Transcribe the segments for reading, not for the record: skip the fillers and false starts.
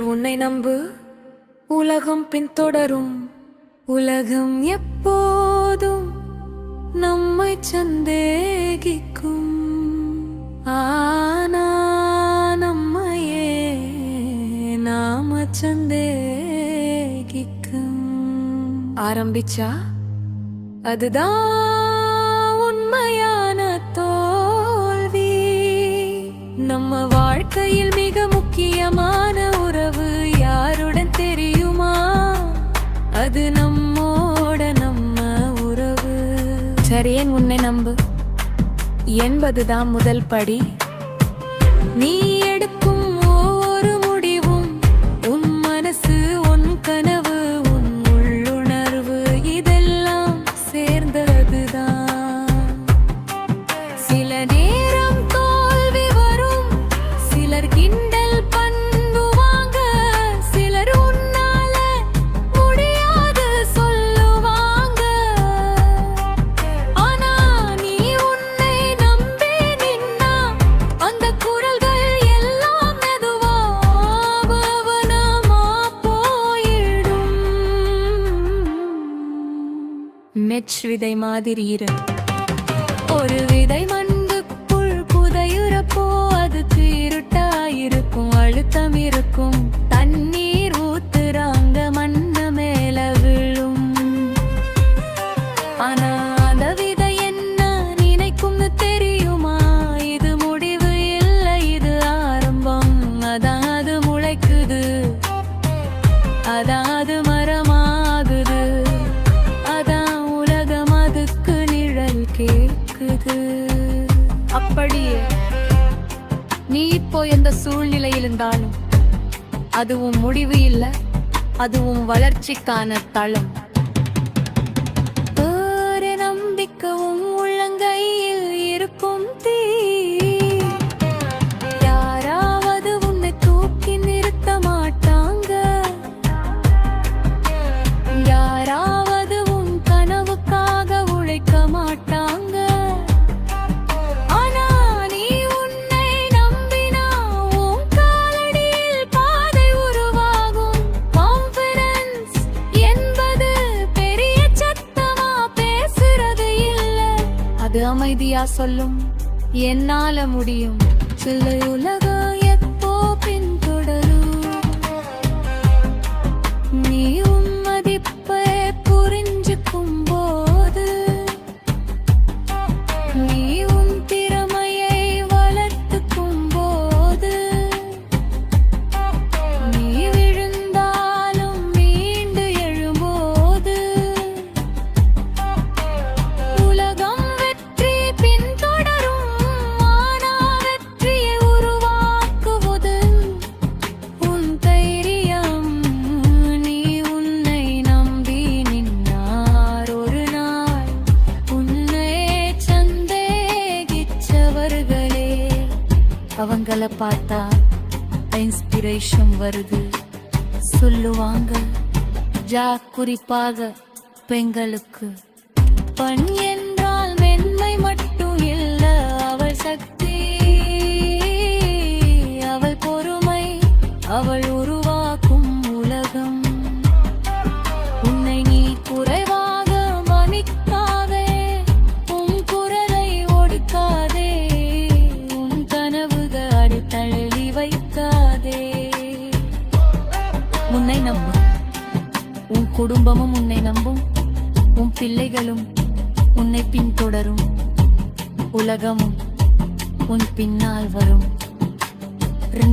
உன்னை நம்பு, உலகம் பின்தொடரும். உலகம் எப்போதும் நம்மை சந்தேகிக்கும். ஆனா நம்மையே நாம சந்தேகிக்கும். ஆரம்பிச்சா அதுதான் உண்மையான தோல்வி. நம்ம வாழ்க்கையில் மிக முக்கியமான உறவு யாருடன் தெரியுமா? அது நம்மோட நம்ம உறவு. சரியேன் உன்னை நம்பு என்பதுதான் முதல் படி. நீ எடுக்கும் ஒவ்வொரு முடிவும் உன் மனசு, உன் கனவு, உன் உள்ளுணர்வு இதெல்லாம் சேர்ந்ததுதான். சில நேரம் தோல்வி வரும், சிலர் கிண்டல் பண்ணுவாங்க, சிலர் உன்னால முடியாது சொல்லுவாங்க. ஆனா நீ உன்னை நம்பி நின்னா அந்த குரல்கள் எல்லாம் மெதுவா கவனமா போயிடும். மெச் விதை மாதிரி இரு. ஒரு விதை மண்ணுக்குள் புதையுறப்போ அதுக்கு இருட்டாயிருக்கும், அழுத்தம் இருக்கும். தண்ணீர் ஊத்துறாங்க, மண்ணு மேல விழும். ஆனா அந்த விதை என்ன நினைக்கும்னு தெரியுமா? இது முடிவு இல்லை, இது ஆரம்பம். அதான் அது முளைக்குது, அதான் அது மரமாகுது, அதான் உலகம் அதுக்கு நிழல் கேக்குது. அப்படியே நீ இப்போ எந்த சூழ்நிலையில் இருந்தாலும் அதுவும் முடிவு இல்லை, அதுவும் வளர்ச்சிக்கான தளம். ஒரு நம்பிக்கையும் உள்ளங்கையில் இருக்கும் தீ. யாராவது உன்னை தூக்கி நிறுத்த மாட்டாங்க, யாராவது உன் கனவுக்காக உழைக்க மாட்டாங்க. ஆனா நீ உன்னை நம்பினா உன் காலடியில் பாதை உருவாகும். கான்ஃபிடன்ஸ் என்பது பெரிய சத்தமா பேசுறது இல்ல, அது அமைதியா சொல்லும் என்னால முடியும். சில உலகம் எப்போ பின்தொடரும். நீ உன் மதிப்பை புரிஞ்சுக்கும் போது, நீ உன் திறமையை வளர்த்துக்கும் போது, நீ விழுந்தாலும் மீண்டு எழும்போது, உலகம் வெற்றி பின்தொடரும். ஆனா வெற்றியை உருவாக்குவது உன் தைரியம். நீ உன்னை நம்பி நின்னார் ஒரு நாள் உன்னை சந்தேகிச்சவர்களே, அவங்கள பார்த்தா இன்ஸ்பிரேஷன் வருது. சொல்லுவாங்க ஜா, குறிப்பாக பெண்களுக்கு. பண் என்றால் மென்மை மட்டும் இல்ல, அவள் சக்தி, அவள் பொறுமை, அவள் உருவாக்கும் உலகம். உன்னை நீ குறைவாக மதிக்காதே, உன் குரலை ஒடுக்காதே, உன் கனவுகள் அடித்தள்ளி வைக்காதே. உன்னை நம்பு, உன் குடும்பமும் உன்னை நம்பும், உன் பிள்ளைகளும் உன்னை பின்தொடரும், உலகமும் உன் பின்னால் வரும்.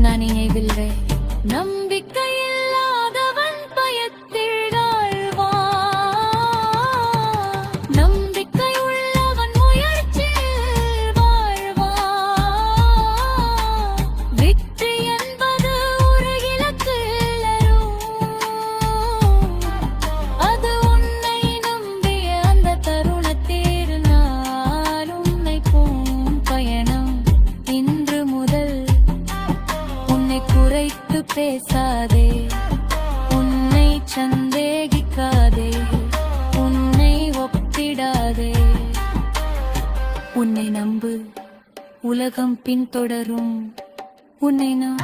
நினைவில்லை, நம்பிக்கை இல்லாதவன் பயத்தில் வாழ்வான், நம்பிக்கை உள்ளவன் முயற்சியில் வாழ்வான். வெற்றி என்பது ஒரு இலக்கு இல்லரும், அது உன்னை நம்பிய அந்த தருணத்தில் நான் உன்னை போம் பயணம். இன்று முதல் உன்னை குறைத்து பேசாதே. உன்னை நம்பு, உலகம் பின்தொடரும். உன்னை நான்